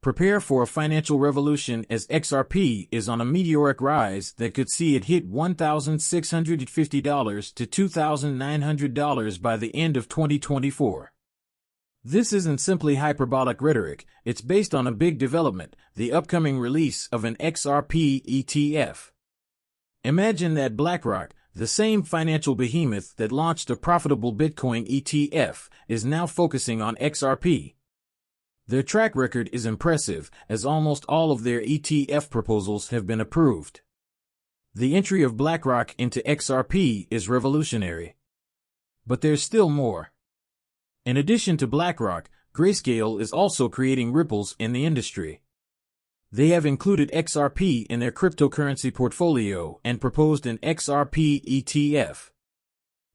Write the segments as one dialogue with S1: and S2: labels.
S1: Prepare for a financial revolution as XRP is on a meteoric rise that could see it hit $1,650 to $2,900 by the end of 2024. This isn't simply hyperbolic rhetoric, it's based on a big development, the upcoming release of an XRP ETF. Imagine that BlackRock, the same financial behemoth that launched a profitable Bitcoin ETF, is now focusing on XRP. Their track record is impressive, as almost all of their ETF proposals have been approved. The entry of BlackRock into XRP is revolutionary. But there's still more. In addition to BlackRock, Grayscale is also creating ripples in the industry. They have included XRP in their cryptocurrency portfolio and proposed an XRP ETF.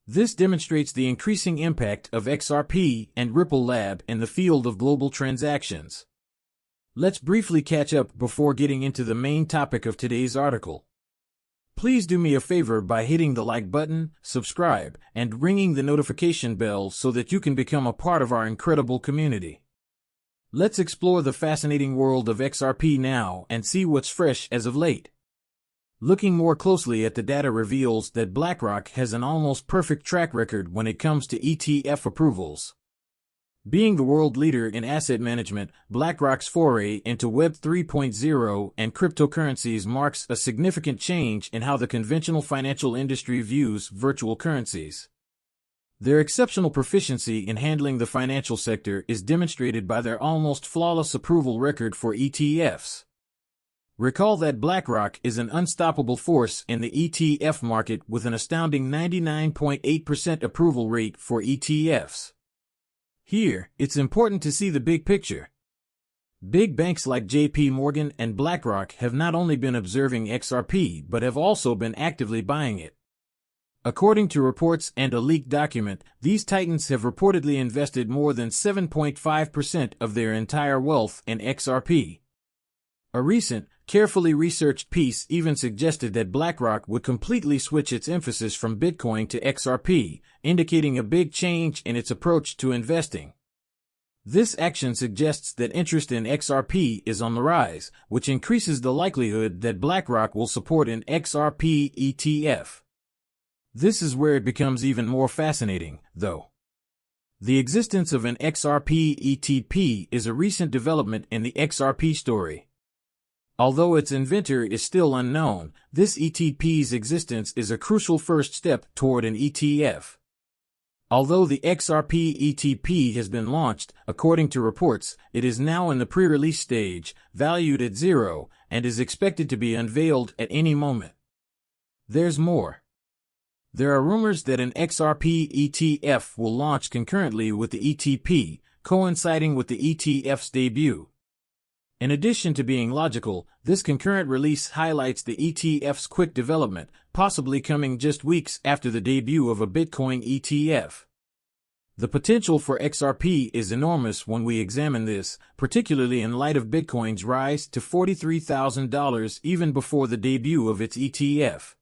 S1: This demonstrates the increasing impact of XRP and Ripple Lab in the field of global transactions. Let's briefly catch up before getting into the main topic of today's article. Please do me a favor by hitting the like button, subscribe, and ringing the notification bell so that you can become a part of our incredible community. Let's explore the fascinating world of XRP now and see what's fresh as of late. Looking more closely at the data reveals that BlackRock has an almost perfect track record when it comes to ETF approvals. Being the world leader in asset management, BlackRock's foray into Web 3.0 and cryptocurrencies marks a significant change in how the conventional financial industry views virtual currencies. Their exceptional proficiency in handling the financial sector is demonstrated by their almost flawless approval record for ETFs. Recall that BlackRock is an unstoppable force in the ETF market with an astounding 99.8% approval rate for ETFs. Here, it's important to see the big picture. Big banks like JP Morgan and BlackRock have not only been observing XRP but have also been actively buying it. According to reports and a leaked document, these titans have reportedly invested more than 7.5% of their entire wealth in XRP. A recent, carefully researched piece even suggested that BlackRock would completely switch its emphasis from Bitcoin to XRP, indicating a big change in its approach to investing. This action suggests that interest in XRP is on the rise, which increases the likelihood that BlackRock will support an XRP ETF. This is where it becomes even more fascinating, though. The existence of an XRP ETP is a recent development in the XRP story. Although its inventor is still unknown, this ETP's existence is a crucial first step toward an ETF. Although the XRP ETP has been launched, according to reports, it is now in the pre-release stage, valued at $0, and is expected to be unveiled at any moment. There's more. There are rumors that an XRP ETF will launch concurrently with the ETP, coinciding with the ETF's debut. In addition to being logical, this concurrent release highlights the ETF's quick development, possibly coming just weeks after the debut of a Bitcoin ETF. The potential for XRP is enormous when we examine this, particularly in light of Bitcoin's rise to $43,000 even before the debut of its ETF.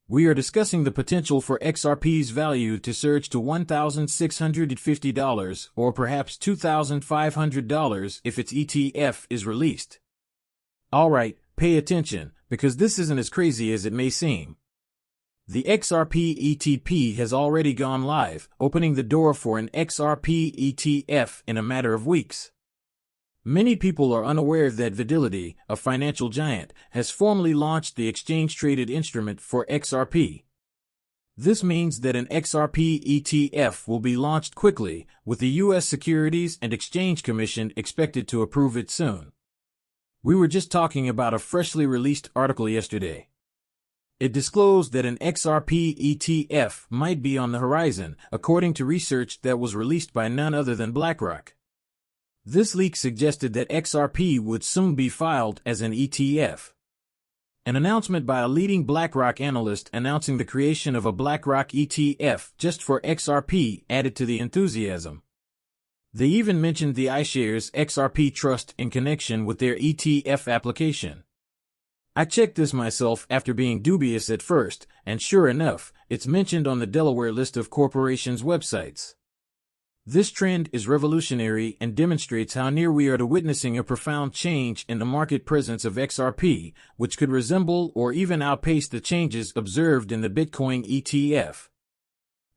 S1: We are discussing the potential for XRP's value to surge to $1,650 or perhaps $2,500 if its ETF is released. Alright, pay attention, because this isn't as crazy as it may seem. The XRP ETP has already gone live, opening the door for an XRP ETF in a matter of weeks. Many people are unaware that Fidelity, a financial giant, has formally launched the exchange-traded instrument for XRP. This means that an XRP ETF will be launched quickly, with the U.S. Securities and Exchange Commission expected to approve it soon. We were just talking about a freshly released article yesterday. It disclosed that an XRP ETF might be on the horizon, according to research that was released by none other than BlackRock. This leak suggested that XRP would soon be filed as an ETF. An announcement by a leading BlackRock analyst announcing the creation of a BlackRock ETF just for XRP added to the enthusiasm. They even mentioned the iShares XRP Trust in connection with their ETF application. I checked this myself after being dubious at first, and sure enough, it's mentioned on the Delaware list of corporations' websites. This trend is revolutionary and demonstrates how near we are to witnessing a profound change in the market presence of XRP, which could resemble or even outpace the changes observed in the Bitcoin ETF.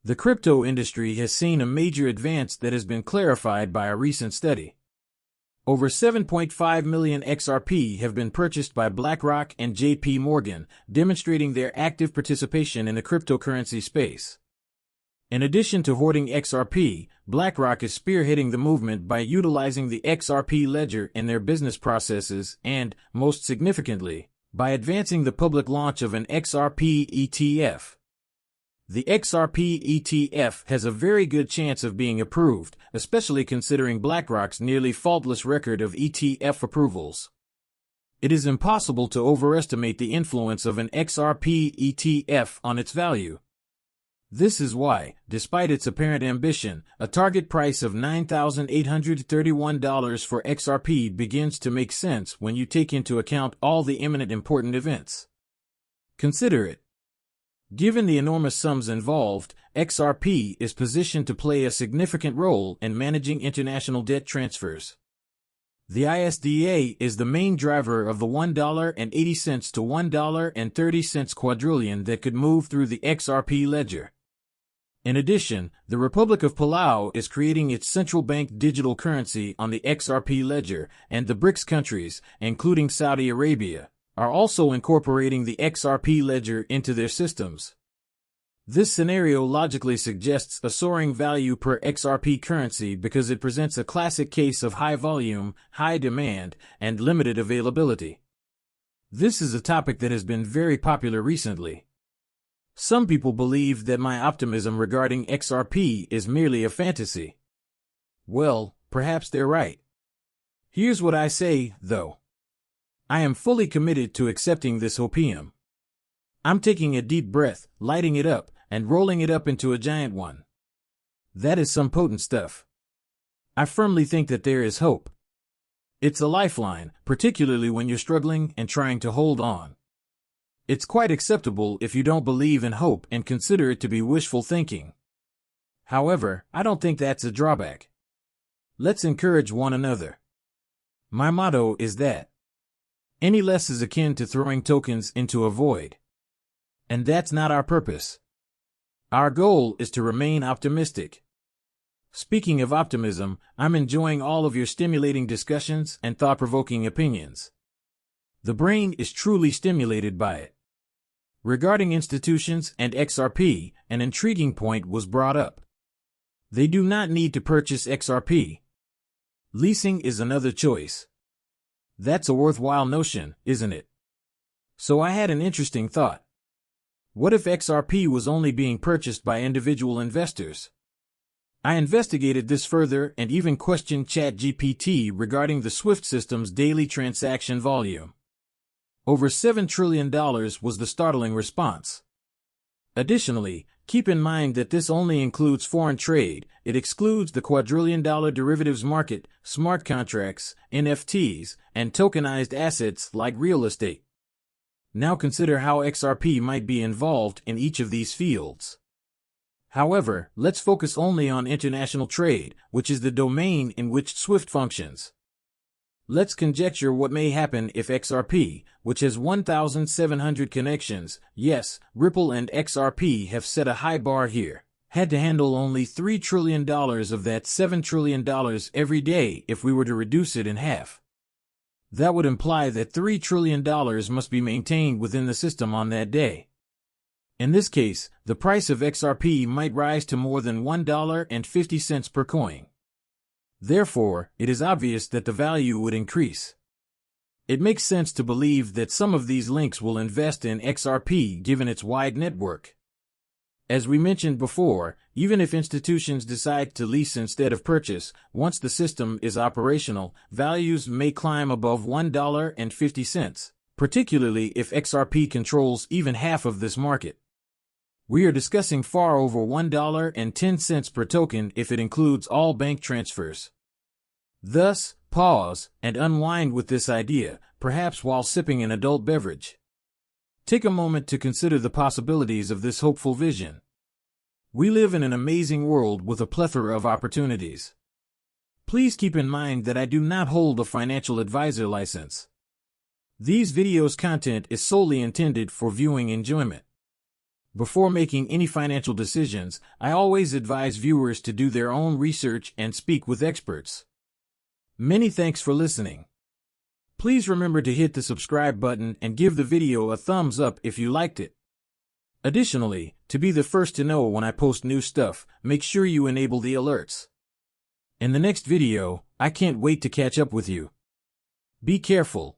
S1: The crypto industry has seen a major advance that has been clarified by a recent study. Over 7.5 million XRP have been purchased by BlackRock and JP Morgan, demonstrating their active participation in the cryptocurrency space. In addition to hoarding XRP, BlackRock is spearheading the movement by utilizing the XRP ledger in their business processes and, most significantly, by advancing the public launch of an XRP ETF. The XRP ETF has a very good chance of being approved, especially considering BlackRock's nearly faultless record of ETF approvals. It is impossible to overestimate the influence of an XRP ETF on its value. This is why, despite its apparent ambition, a target price of $9,831 for XRP begins to make sense when you take into account all the imminent important events. Consider it. Given the enormous sums involved, XRP is positioned to play a significant role in managing international debt transfers. The ISDA is the main driver of the $1.80 to $1.30 quadrillion that could move through the XRP ledger. In addition, the Republic of Palau is creating its central bank digital currency on the XRP ledger, and the BRICS countries, including Saudi Arabia, are also incorporating the XRP ledger into their systems. This scenario logically suggests a soaring value per XRP currency because it presents a classic case of high volume, high demand, and limited availability. This is a topic that has been very popular recently. Some people believe that my optimism regarding XRP is merely a fantasy. Well, perhaps they're right. Here's what I say, though. I am fully committed to accepting this hopium. I'm taking a deep breath, lighting it up, and rolling it up into a giant one. That is some potent stuff. I firmly think that there is hope. It's a lifeline, particularly when you're struggling and trying to hold on. It's quite acceptable if you don't believe in hope and consider it to be wishful thinking. However, I don't think that's a drawback. Let's encourage one another. My motto is that any less is akin to throwing tokens into a void. And that's not our purpose. Our goal is to remain optimistic. Speaking of optimism, I'm enjoying all of your stimulating discussions and thought-provoking opinions. The brain is truly stimulated by it. Regarding institutions and XRP, an intriguing point was brought up. They do not need to purchase XRP. Leasing is another choice. That's a worthwhile notion, isn't it? So I had an interesting thought. What if XRP was only being purchased by individual investors? I investigated this further and even questioned ChatGPT regarding the SWIFT system's daily transaction volume. Over $7 trillion was the startling response. Additionally, keep in mind that this only includes foreign trade. It excludes the quadrillion-dollar derivatives market, smart contracts, NFTs, and tokenized assets like real estate. Now consider how XRP might be involved in each of these fields. However, let's focus only on international trade, which is the domain in which SWIFT functions. Let's conjecture what may happen if XRP, which has 1,700 connections, yes, Ripple and XRP have set a high bar here, had to handle only $3 trillion of that $7 trillion every day if we were to reduce it in half. That would imply that $3 trillion must be maintained within the system on that day. In this case, the price of XRP might rise to more than $1.50 per coin. Therefore, it is obvious that the value would increase. It makes sense to believe that some of these links will invest in XRP given its wide network. As we mentioned before, even if institutions decide to lease instead of purchase, once the system is operational, values may climb above $1.50, particularly if XRP controls even half of this market. We are discussing far over $1.10 per token if it includes all bank transfers. Thus, pause and unwind with this idea, perhaps while sipping an adult beverage. Take a moment to consider the possibilities of this hopeful vision. We live in an amazing world with a plethora of opportunities. Please keep in mind that I do not hold a financial advisor license. These videos' content is solely intended for viewing enjoyment. Before making any financial decisions, I always advise viewers to do their own research and speak with experts. Many thanks for listening. Please remember to hit the subscribe button and give the video a thumbs up if you liked it. Additionally, to be the first to know when I post new stuff, make sure you enable the alerts. In the next video, I can't wait to catch up with you. Be careful.